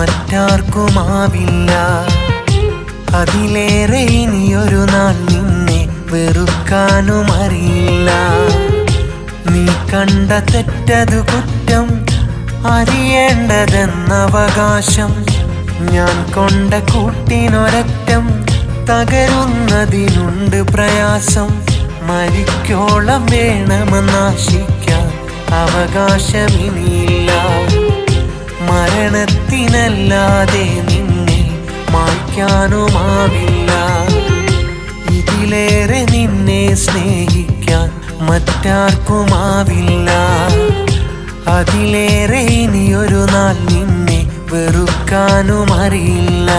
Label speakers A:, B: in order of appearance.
A: മറ്റാർക്കുമാവില്ല. അതിലേറെ ഇനിയൊരു നാൾ നിന്നെ വെറുക്കാനും അറിയില്ല. നീ കണ്ട തെറ്റതു കുറ്റം, അറിയേണ്ടതെന്നവകാശം. ഞാൻ കൊണ്ട കൂട്ടിനൊരറ്റം, തകരുന്നതിനുണ്ട് പ്രയാസം. മരിക്കോളം വേണമെന്നാശിക്കാൻ അവകാശമിനിയില്ല. മരണത്തിനല്ലാതെ നിന്നെ മായ്ക്കാനുമാവില്ല. ഇതിലേറെ നിന്നെ സ്നേഹിക്കാൻ മറ്റാർക്കുമാവില്ല. അതിലേറെ ഇനിയൊരു നാൾ നിന്നെ വെറുക്കാനും അറിയില്ല.